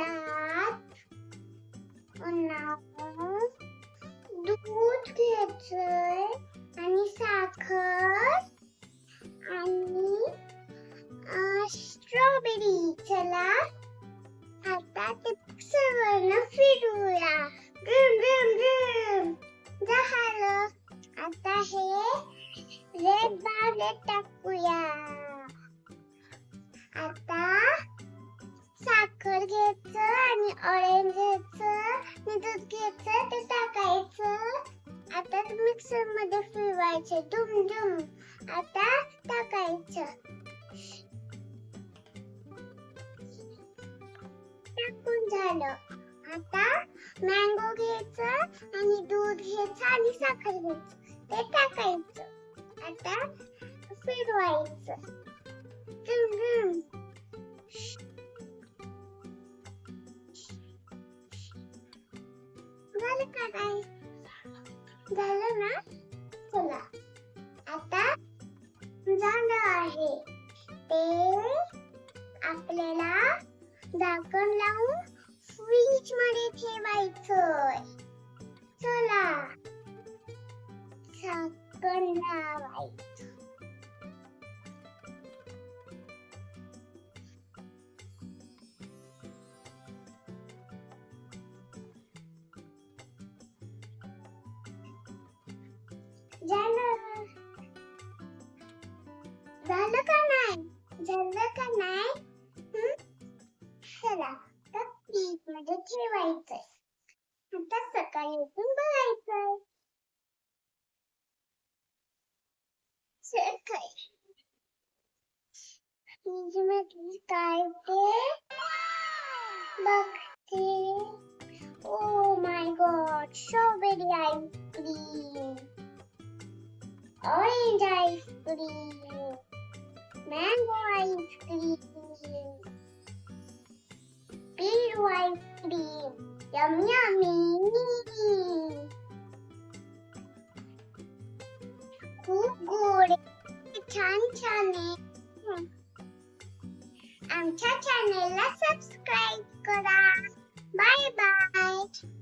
त्यात दूध घ्यायचंय आणि साखर आणि स्ट्रॉबेरी. चला आता ते मिक्सरवरनं फिरूया. Drum drum drum. झालं. आता हे रेड बाउलत टाकूया. आता साखर घ्यायचं आणि ऑरेंज घ्यायचं आणि दूध घ्यायचं ते टाकायचं. आता मिक्सर मध्ये फिरवायचे. दुम दुम. आता टाकायचं. टाकून झालं. आता मँगो घ्यायचं आणि दूध घ्यायचं आणि साखर घ्यायचं ते टाकायचं. आता फिरवायचं. दुम दुम. झालं का काय? झालं ना? चला आता झालं आहे. ते आपल्याला झाकण लावून फ्रीज मध्ये ठेवायचंय. चला झाकण लावायचं. झालं. झालं का नाही? झालं का नाही? चला तर फ्रीज मध्ये ठेवायचंय. आता सकाळी उठून बघायचंय. सकाळी फ्रीज मध्ये काय ते बघते. Oh my God. Strawberry ice cream, orange ice cream, mango ice cream, पेरू आईस्क्रीम. Yummy yummy. खूप गोड. छान छान आहे. आमच्या चॅनेलला सबस्क्राईब करा. Bye bye.